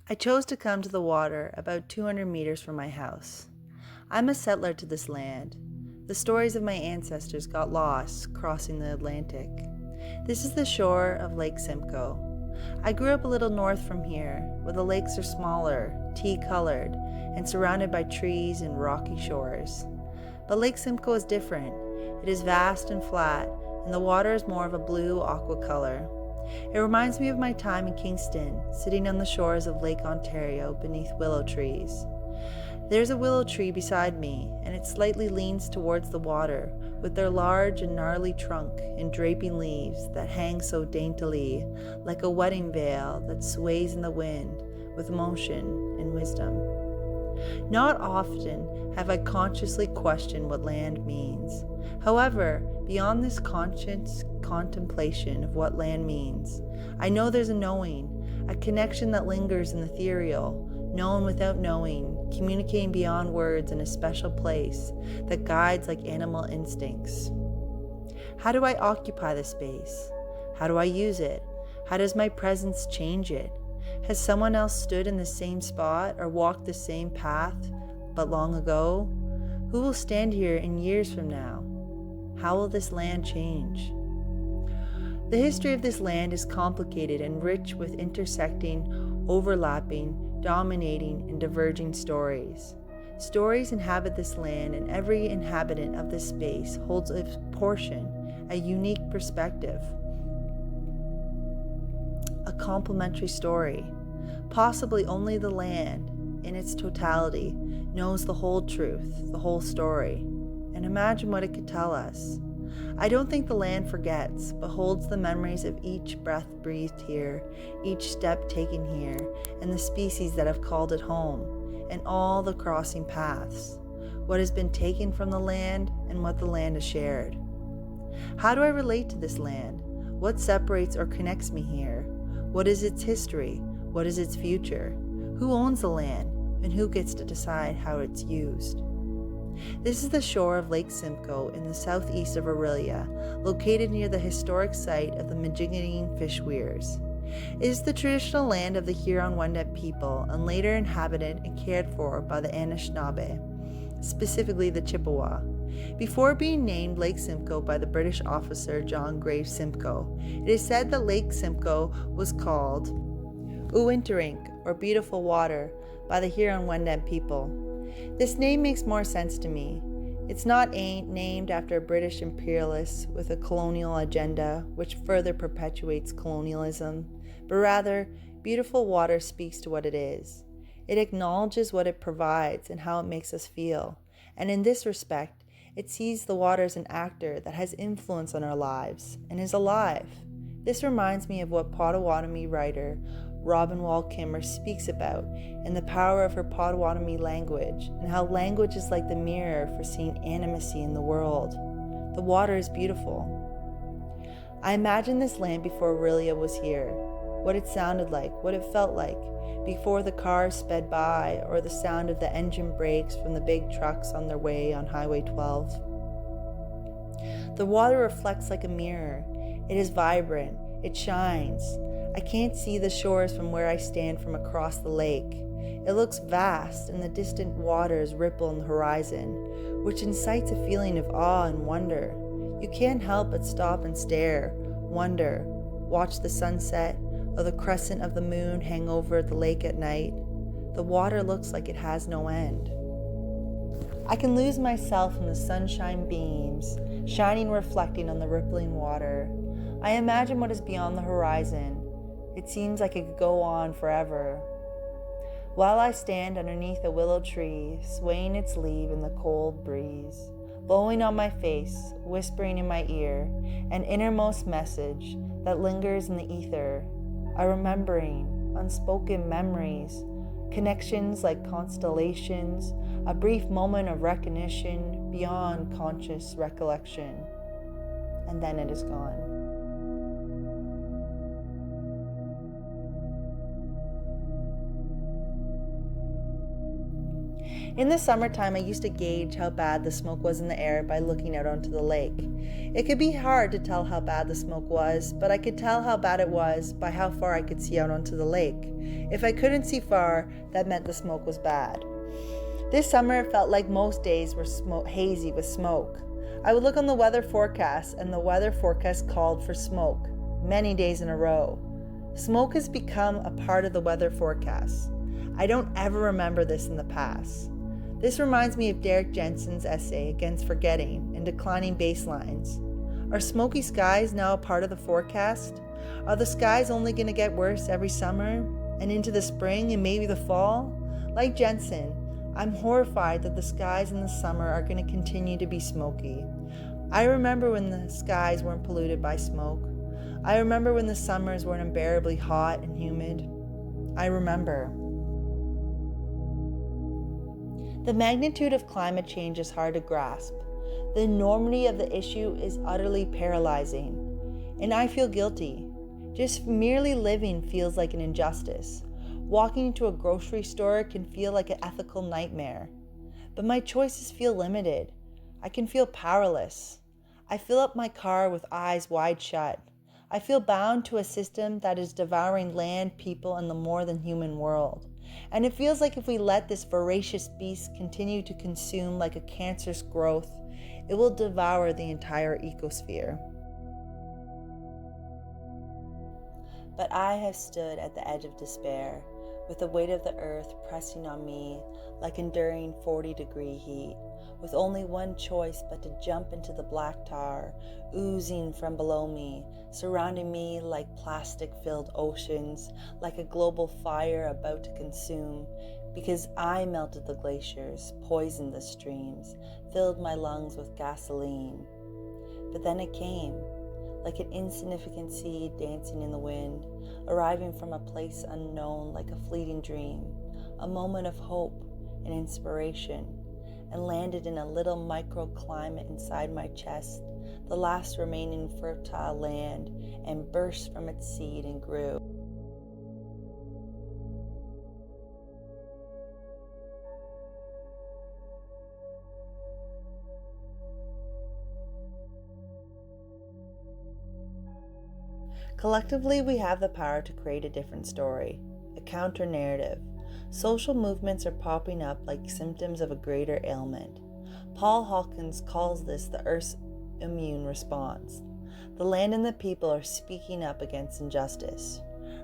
I chose to come to the water about 200 meters from my house. I'm a settler to this land. The stories of my ancestors got lost crossing the Atlantic. This is the shore of Lake Simcoe. I grew up a little north from here, where the lakes are smaller, tea-colored, and surrounded by trees and rocky shores. But Lake Simcoe is different. It is vast and flat, and the water is more of a blue aqua color. It reminds me of my time in Kingston, sitting on the shores of Lake Ontario beneath willow trees. There's a willow tree beside me, and it slightly leans towards the water, with their large and gnarly trunk and draping leaves that hang so daintily, like a wedding veil that sways in the wind with motion and wisdom. Not often have I consciously questioned what land means. However, beyond this conscious contemplation of what land means, I know there's a knowing, a connection that lingers in the ethereal, known without knowing, communicating beyond words in a special place that guides like animal instincts. How do I occupy the space? How do I use it? How does my presence change it? Has someone else stood in the same spot or walked the same path, but long ago? Who will stand here in years from now? How will this land change? The history of this land is complicated and rich with intersecting, overlapping, dominating, and diverging stories. Stories inhabit this land, and every inhabitant of this space holds a portion, a unique perspective, a complementary story. Possibly only the land, in its totality, knows the whole truth, the whole story. And imagine what it could tell us. I don't think the land forgets, but holds the memories of each breath breathed here, each step taken here, and the species that have called it home, and all the crossing paths, what has been taken from the land and what the land has shared. How do I relate to this land? What separates or connects me here? What is its history? What is its future? Who owns the land, and who gets to decide how it's used? This is the shore of Lake Simcoe in the southeast of Orillia, located near the historic site of the Michigan Fish Weirs. It is the traditional land of the Huron-Wendat people and later inhabited and cared for by the Anishinaabe, specifically the Chippewa. Before being named Lake Simcoe by the British officer John Graves Simcoe, it is said that Lake Simcoe was called Uinterink, or Beautiful Water, by the Huron-Wendat people. This name makes more sense to me. It's not named after a British imperialist with a colonial agenda which further perpetuates colonialism, but rather, Beautiful Water speaks to what it is. It acknowledges what it provides and how it makes us feel, and in this respect, it sees the water as an actor that has influence on our lives and is alive. This reminds me of what Potawatomi writer Robin Wall Kimmer speaks about in the power of her Potawatomi language and how language is like the mirror for seeing animacy in the world. The water is beautiful. I imagine this land before Orillia was here, what it sounded like, what it felt like, before the cars sped by or the sound of the engine brakes from the big trucks on their way on Highway 12. The water reflects like a mirror. It is vibrant. It shines. I can't see the shores from where I stand from across the lake. It looks vast, and the distant waters ripple on the horizon, which incites a feeling of awe and wonder. You can't help but stop and stare, wonder, watch the sunset or the crescent of the moon hang over the lake at night. The water looks like it has no end. I can lose myself in the sunshine beams, shining reflecting on the rippling water. I imagine what is beyond the horizon. It seems like it could go on forever. While I stand underneath a willow tree, swaying its leaf in the cold breeze, blowing on my face, whispering in my ear, an innermost message that lingers in the ether, a remembering, unspoken memories, connections like constellations, a brief moment of recognition beyond conscious recollection, and then it is gone. In the summertime, I used to gauge how bad the smoke was in the air by looking out onto the lake. It could be hard to tell how bad the smoke was, but I could tell how bad it was by how far I could see out onto the lake. If I couldn't see far, that meant the smoke was bad. This summer, it felt like most days were hazy with smoke. I would look on the weather forecast, and the weather forecast called for smoke many days in a row. Smoke has become a part of the weather forecast. I don't ever remember this in the past. This reminds me of Derek Jensen's essay Against Forgetting and Declining Baselines. Are smoky skies now a part of the forecast? Are the skies only going to get worse every summer and into the spring and maybe the fall? Like Jensen, I'm horrified that the skies in the summer are going to continue to be smoky. I remember when the skies weren't polluted by smoke. I remember when the summers weren't unbearably hot and humid. I remember. The magnitude of climate change is hard to grasp. The enormity of the issue is utterly paralyzing. And I feel guilty. Just merely living feels like an injustice. Walking into a grocery store can feel like an ethical nightmare. But my choices feel limited. I can feel powerless. I fill up my car with eyes wide shut. I feel bound to a system that is devouring land, people, and the more than human world. And it feels like if we let this voracious beast continue to consume like a cancerous growth, it will devour the entire ecosphere. But I have stood at the edge of despair, with the weight of the earth pressing on me like enduring 40-degree heat, with only one choice but to jump into the black tar, oozing from below me, surrounding me like plastic-filled oceans, like a global fire about to consume, because I melted the glaciers, poisoned the streams, filled my lungs with gasoline. But then it came, like an insignificant seed dancing in the wind, arriving from a place unknown like a fleeting dream, a moment of hope and inspiration, and landed in a little microclimate inside my chest, the last remaining fertile land, and burst from its seed and grew. Collectively, we have the power to create a different story, a counter-narrative. Social movements are popping up like symptoms of a greater ailment. Paul Hawkins calls this the Earth's immune response. The land and the people are speaking up against injustice.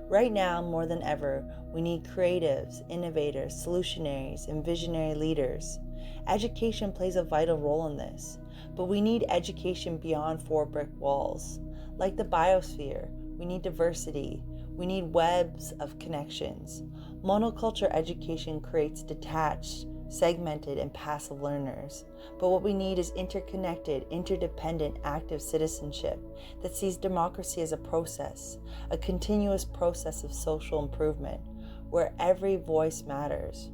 Right now, more than ever, we need creatives, innovators, solutionaries, and visionary leaders. Education plays a vital role in this, but we need education beyond four brick walls. Like the biosphere, we need diversity. We need webs of connections. Monoculture education creates detached, segmented, and passive learners. But what we need is interconnected, interdependent, active citizenship that sees democracy as a process, a continuous process of social improvement, where every voice matters.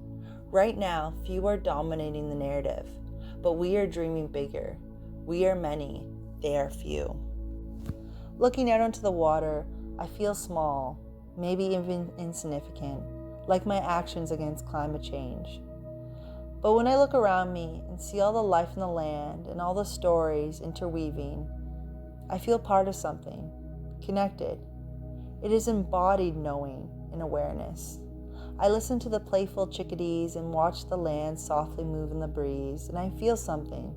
Right now, few are dominating the narrative, but we are dreaming bigger. We are many, they are few. Looking out onto the water, I feel small, maybe even insignificant, like my actions against climate change. But when I look around me and see all the life in the land and all the stories interweaving, I feel part of something, connected. It is embodied knowing and awareness. I listen to the playful chickadees and watch the land softly move in the breeze, and I feel something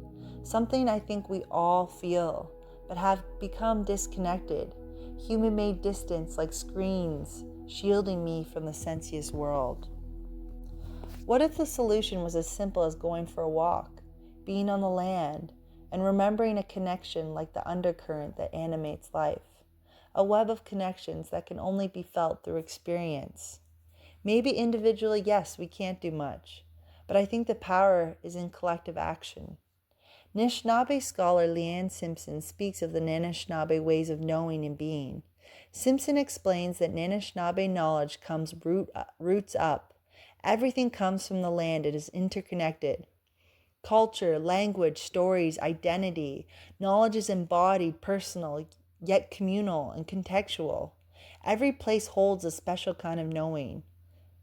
I think we all feel, but have become disconnected, human-made distance like screens shielding me from the sensuous world. What if the solution was as simple as going for a walk, being on the land, and remembering a connection like the undercurrent that animates life, a web of connections that can only be felt through experience? Maybe individually, yes, we can't do much, but I think the power is in collective action. Anishinaabe scholar Leanne Simpson speaks of the Anishinaabe ways of knowing and being. Simpson explains that Anishinaabe knowledge comes roots up. Everything comes from the land. It is interconnected. Culture, language, stories, identity. Knowledge is embodied, personal, yet communal and contextual. Every place holds a special kind of knowing.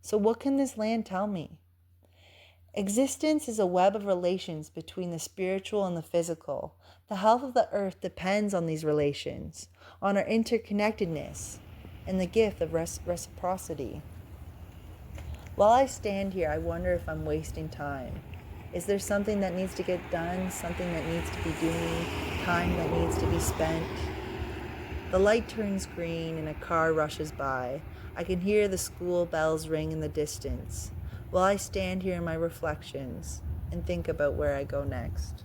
So what can this land tell me? Existence is a web of relations between the spiritual and the physical. The health of the earth depends on these relations, on our interconnectedness, and the gift of reciprocity. While I stand here, I wonder if I'm wasting time. Is there something that needs to get done, something that needs to be doing, time that needs to be spent? The light turns green and a car rushes by. I can hear the school bells ring in the distance while I stand here in my reflections and think about where I go next.